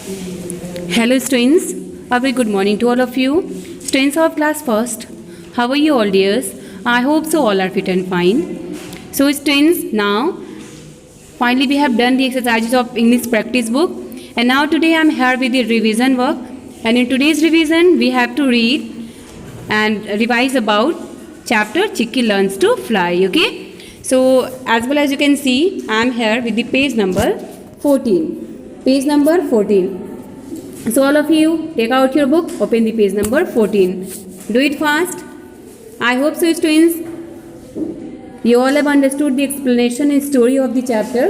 Hello students, a very good morning to all of you. Students of class first, how are you all dears? I hope so all are fit and fine. So students, now finally we have done the exercises of English practice book, and now today I am here with the revision work, and in today's revision we have to read and revise about chapter Chikki Learns to Fly. Okay, so as well as you can see, I am here with the page number 14. Page number 14. So all of you take out your book, open the page number 14. Do it fast. I hope so students. You all have understood the explanation and story of the chapter.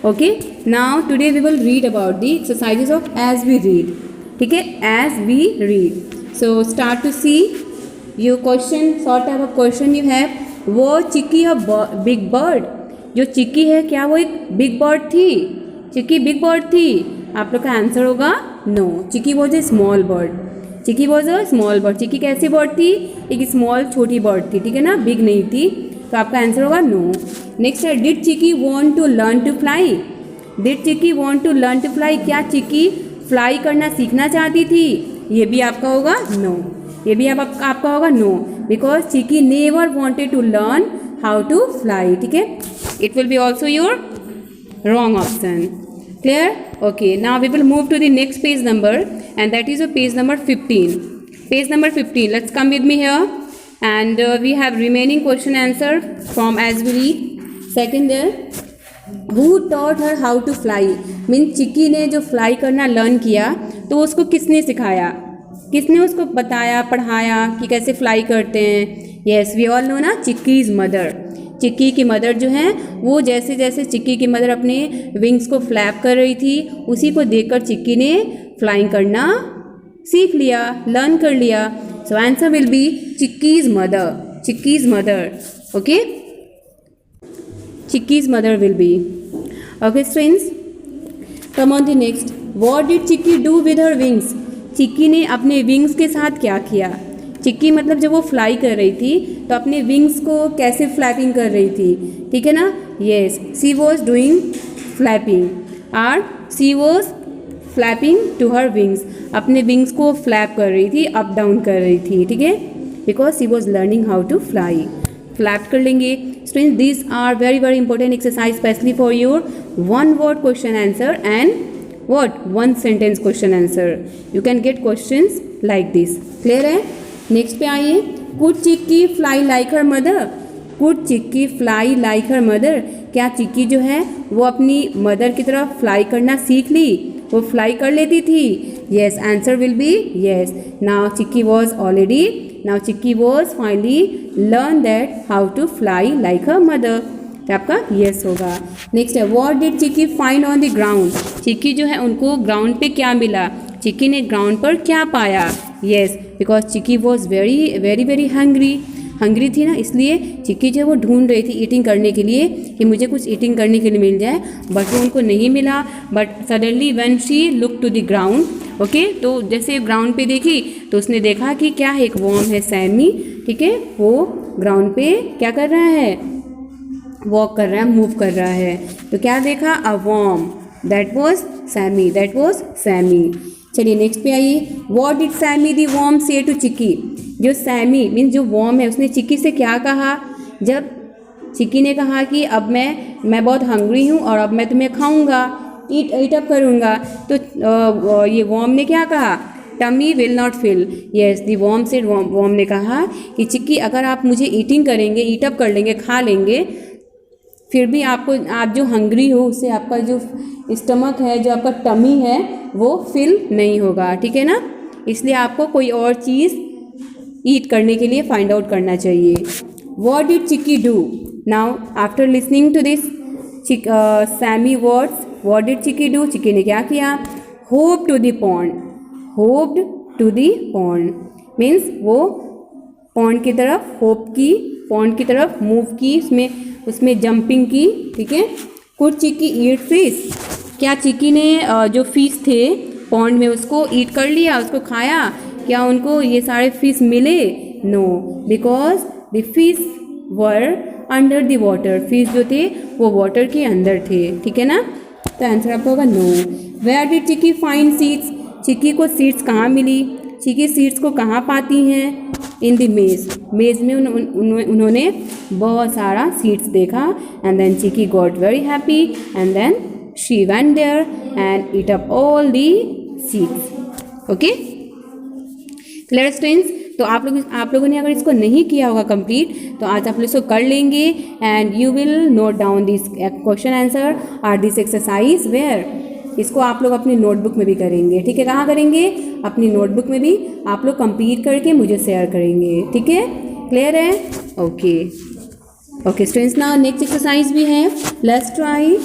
Okay. Now today we will read about the exercises of as we read. Okay, as we read. So start to see your question. Sort type of question you have. वो चिक्की a big bird. जो चिक्की है क्या वो एक big bird थी? चिक्की big bird थी? आप लोग का आंसर होगा no. Chikki was a small bird. Chikki was a small bird. Chikki कैसी बर्ड थी? एक स्मॉल छोटी बर्ड थी. ठीक है ना, बिग नहीं थी. तो आपका आंसर होगा नो. नेक्स्ट है did Chikki want to learn to fly. Did Chikki want to learn to fly. क्या चिक्की फ्लाई करना सीखना चाहती थी? ये भी आपका होगा नो. ये भी आपका होगा no, because Chikki never wanted to learn how to fly. ठीक है, it will be also your wrong option. Clear? Okay, now we will move to the next page number, and that is a page number 15. Page number 15. Let's come with me here, and we have remaining question answer from as we read. Second there, who taught her how to fly? Means चिक्की ने जो fly करना learn किया तो उसको किसने सिखाया? किसने उसको बताया, पढ़ाया कि कैसे fly करते हैं? Yes, we all know ना, चिक्की's mother. चिक्की की मदर जो है वो जैसे जैसे चिक्की की मदर अपने विंग्स को फ्लैप कर रही थी, उसी को देखकर चिक्की ने फ्लाइंग करना सीख लिया, लर्न कर लिया. So answer will be Chikki's mother. Chikki's mother. Okay, Chikki's mother will be. Okay students, come on the next. What did Chikki do with her wings. Chikki ने अपने विंग्स के साथ क्या किया? चिक्की मतलब जब वो फ्लाई कर रही थी तो अपने विंग्स को कैसे फ्लैपिंग कर रही थी? ठीक है ना. Yes, she was doing flapping, और she was flapping to her wings. अपने विंग्स को फ्लैप कर रही थी, अप डाउन कर रही थी. ठीक है, because she was learning how to fly. Flap कर लेंगे. Students, this are very very important exercise specially for your one word question answer and what one sentence question answer. You can get questions like this. Clear है? Next पे आइए. Could chikki fly like her mother. Could chikki fly like her mother. क्या चिक्की जो है वो अपनी mother की तरफ फ्लाई करना सीख ली? वो फ्लाई कर लेती थी? Yes, answer will be yes. Now Chikki was finally learn that how to fly like her mother. तो आपका येस होगा. नेक्स्ट है what did Chikki find on the ground. Chikki जो है उनको ग्राउंड पे क्या मिला? चिक्की ने ग्राउंड पर क्या पाया? Yes, because chikki was very very very hungry थी ना, इसलिए चिक्की जो है वो ढूंढ रही थी ईटिंग करने के लिए कि मुझे कुछ ईटिंग करने के लिए मिल जाए, बट वो उनको नहीं मिला. But suddenly when she look to the ground, okay, तो जैसे ग्राउंड पे देखी तो उसने देखा कि क्या है, एक वॉर्म है, सैमी. ठीक है, वो ग्राउंड पे क्या कर रहा है? वॉक कर रहा है, मूव कर रहा है. तो क्या देखा? A worm. That was Sammy. चलिए नेक्स्ट पे आइए. What did Sammy the worm say to Chikki. जो सैमी मीन्स जो वॉर्म है उसने चिक्की से क्या कहा? जब चिक्की ने कहा कि अब मैं बहुत हंग्री हूँ और अब मैं तुम्हें खाऊंगा, ईट अप करूँगा, तो ये वॉर्म ने क्या कहा? Tummy will not fill. Yes, the worm say worm ने कहा कि चिक्की अगर आप मुझे ईटिंग करेंगे, ईट अप कर लेंगे, खा लेंगे, फिर भी आप जो हंग्री हो उससे आपका जो स्टमक है, जो आपका टमी है, वो फिल नहीं होगा. ठीक है ना, इसलिए आपको कोई और चीज़ ईट करने के लिए फाइंड आउट करना चाहिए. What did Chikki do. Now after listening to this same words, what did Chikki do. Chikki ने क्या किया? Hop to the pond. Hopped to the pond means वो पॉन्ड की तरफ, पॉन्ड की तरफ मूव की, उसमें जंपिंग की. ठीक है. Could chikki eat fish. क्या चिक्की ने जो फिश थे पॉन्ड में उसको ईट कर लिया, उसको खाया? क्या उनको ये सारे फिश मिले? No, because the fish were under the water. Fish जो थे वो वाटर के अंदर थे. ठीक है ना. तो आंसर आपका होगा no. Where did Chikki find seeds, Chikki को सीड्स कहाँ मिली, चिक्की सीड्स को कहाँ पाती हैं, इन द मेज, मेज में उन्होंने बहुत सारा सीड्स देखा। And then Chikki got very happy and then she went there and eat up all the seeds. Okay clear students. तो आप लोगों ने अगर इसको नहीं किया होगा कंप्लीट तो आज आप लोग इसको कर लेंगे and you will note down this question answer और दिस एक्सरसाइज वेयर, इसको आप लोग अपनी नोटबुक में भी करेंगे। ठीक है, कहाँ करेंगे, अपनी नोटबुक में भी आप लोग कंप्लीट करके मुझे शेयर करेंगे। ठीक है, क्लियर है। Okay okay students, now next exercise भी है, let's try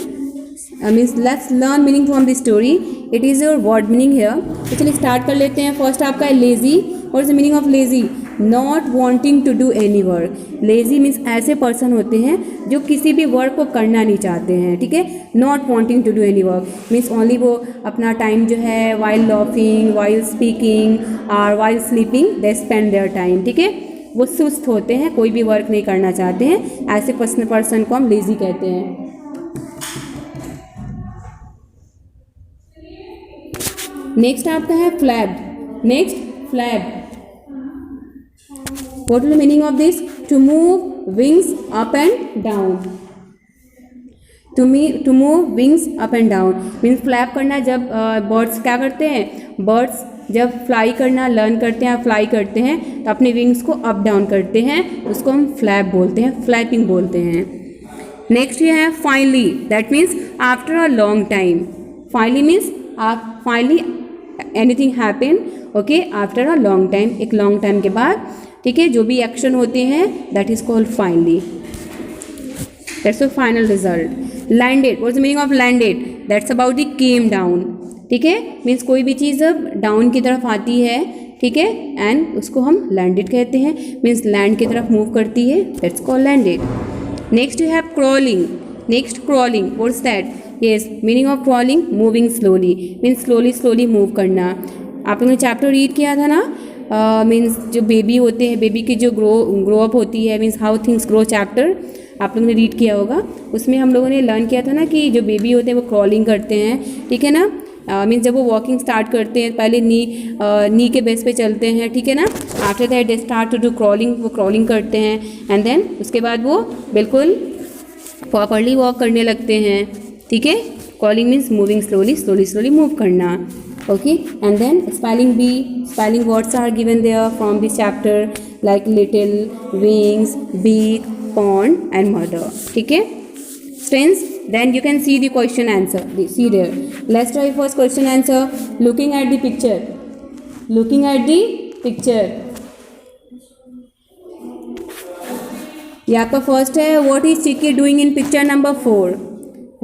means let's learn meaning from the story, it is your word meaning here. तो चलिए स्टार्ट कर लेते हैं। फर्स्ट आपका है lazy, what is the meaning of lazy, not wanting to do any work. Lazy means ऐसे person होते हैं जो किसी भी वर्क को करना नहीं चाहते हैं। ठीक है, not wanting to do any work means only वो अपना टाइम जो है वाइल लाफिंग, वाइल स्पीकिंग और while sleeping they spend their time. ठीक है, वो सुस्त होते हैं, कोई भी वर्क नहीं करना चाहते हैं, ऐसे पर्सन को हम लेजी कहते हैं। नेक्स्ट आपका है flapped, next flapped, what is the meaning of this, to move wings up and down, to move wings up and down means flap करना। जब बर्ड्स क्या करते हैं, बर्ड्स जब फ्लाई करना लर्न करते हैं, फ्लाई करते हैं तो अपने विंग्स को अप डाउन करते हैं, उसको हम फ्लैप बोलते हैं, फ्लैपिंग बोलते हैं। नेक्स्ट ये है finally, that means after a long time, finally means आप finally anything happen, okay, after a long time, एक लॉन्ग टाइम के बाद। ठीक है, जो भी एक्शन होते हैं that is called finally, that's the final result. Landed, what is the meaning of landed, that's about the came down. ठीक है, मीन्स कोई भी चीज़ जब डाउन की तरफ आती है, ठीक है, एंड उसको हम लैंडेड कहते हैं, मीन्स लैंड की तरफ मूव करती है, that's called landed. Next you have crawling, next crawling, what's that, yes meaning of crawling, moving slowly means slowly move करना। आप लोगों ने चैप्टर रीड किया था ना, मीन्स जो बेबी होते हैं, बेबी की जो ग्रो अप होती है, means how things grow chapter आप लोगों ने रीड किया होगा। उसमें हम लोगों ने लर्न किया था ना कि जो बेबी होते हैं वो क्रॉलिंग करते हैं। ठीक है ना, मीन्स जब वो वॉकिंग स्टार्ट करते हैं पहले नी के बेस पे चलते हैं। ठीक है ना, after that they start to do crawling, वो क्रॉलिंग करते हैं एंड देन उसके बाद वो बिल्कुल प्रॉपरली वॉक करने लगते हैं। ठीक है, crawling means moving slowly move करना। Okay, and then spelling B, spelling words are given there from this chapter like little, wings, big, pond and mother. ठीक है students, then you can see the question answer, see there. Let's try first question answer, looking at the picture, looking at the picture. ये आपका first है, what is chikki doing in picture number 4,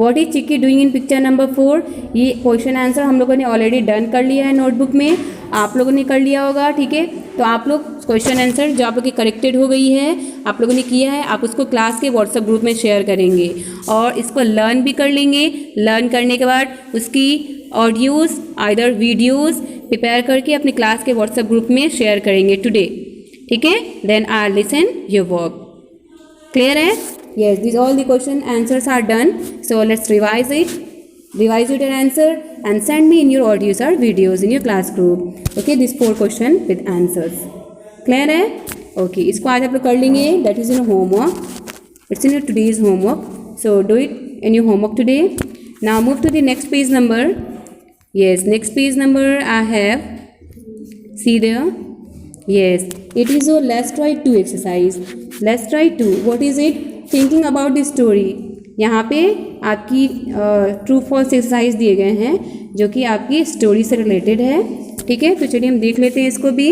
what is chikki doing in picture number 4। ये question answer हम लोगों ने already done कर लिया है नोटबुक में, आप लोगों ने कर लिया होगा। ठीक है, तो आप लोग क्वेश्चन आंसर जो आप लोग की करेक्टेड हो गई है, आप लोगों ने किया है, आप उसको क्लास के व्हाट्सएप ग्रुप में शेयर करेंगे और इसको लर्न भी कर लेंगे। लर्न करने के बाद उसकी ऑडियोज़ आइदर वीडियोज़ प्रिपेयर करके अपने क्लास के व्हाट्सएप ग्रुप में शेयर करेंगे टुडे। ठीक है, then I listen your work. Clear है? Yes, this all the question answers are done, so let's revise it, revise your answer and send me in your audios or videos in your class group. Okay, this 4 question with answers. Clear है? Okay, इसको आज आप लोग कर लेंगे, that is in homework, it's in your today's homework, so do it in your homework today. Now move to the next page number. Yes, next page number I have, see there, yes, it is your let's try 2 exercise. Let's try 2, what is it, thinking about the story. यहाँ पे आपकी true false exercise दिए गए हैं जो कि आपकी story से रिलेटेड है। ठीक है, तो चलिए हम देख लेते हैं इसको भी।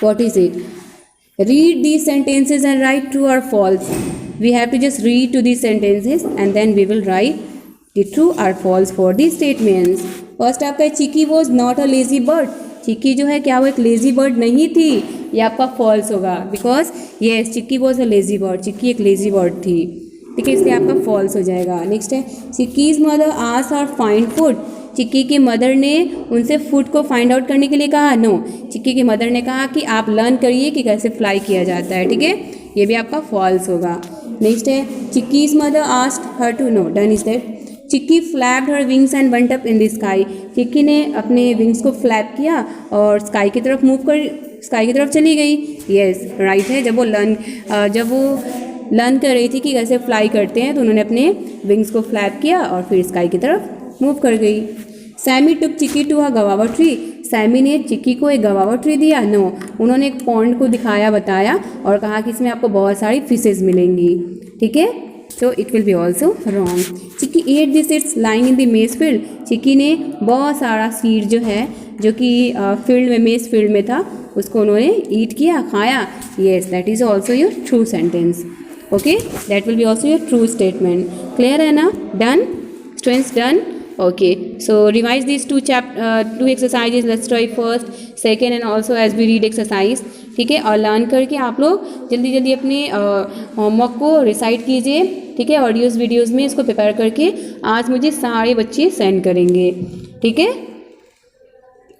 What is it, read the sentences and write true और false. We have to just read to the sentences and then we will write the true और false for the statements. First आपका Chikki was not a lazy bird, Chikki जो है क्या वो एक lazy bird नहीं थी, ये आपका फॉल्स होगा, because yes Chikki was a lazy bird, Chikki एक लेजी बर्ड थी। ठीक है, इसलिए आपका फॉल्स हो जाएगा। नेक्स्ट है Chikki's mother asked her find food, Chikki की मदर ने उनसे फूड को फाइंड आउट करने के लिए कहा। नो, चिक्की की मदर ने कहा कि आप लर्न करिए कि कैसे फ्लाई किया जाता है। ठीक है, ये भी आपका फॉल्स होगा। नेक्स्ट है Chikki's mother asked her to know, done is that. Chikki flapped her wings and went up in the sky, Chikki ने अपने विंग्स को फ्लैप किया और स्काई की तरफ स्काई की तरफ चली गई। यस राइट है, जब वो लर्न कर रही थी कि कैसे फ्लाई करते हैं तो उन्होंने अपने विंग्स को फ्लैप किया और फिर स्काई की तरफ मूव कर गई। Sammy took Chikki to a guava tree, Sammy ने चिक्की को एक गवावा ट्री दिया, नो उन्होंने एक पॉन्ड को दिखाया बताया और कहा कि इसमें आपको बहुत सारी फिशेज मिलेंगी, ठीक है, so it will be also wrong. Chikki at the seeds lying in the मेज फील्ड, चिक्की ने बहुत सारा सीड जो है जो कि फील्ड में मेज फील्ड में था उसको उन्होंने ईट किया, खाया। Yes that is also your true sentence, okay, that will be also your true statement. Clear है ना? Done students, done. Okay, so revise these two exercises. Let's try first, second and also as we read exercise, ठीक है, और learn करके आप लोग जल्दी जल्दी अपने होमवर्क को रिसाइट कीजिए, ठीक है, ऑडियोज़ वीडियोज़ में इसको प्रिपेयर करके आज मुझे सारे बच्चे सेंड करेंगे, ठीक है।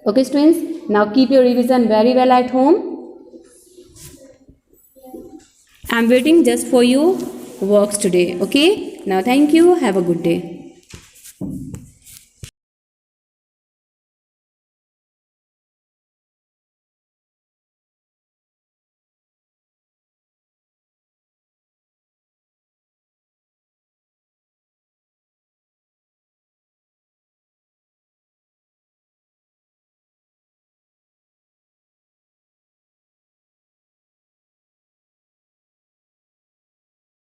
Okay students, now keep your revision very well at home. I am waiting just for your works today, okay. Now thank you, have a good day.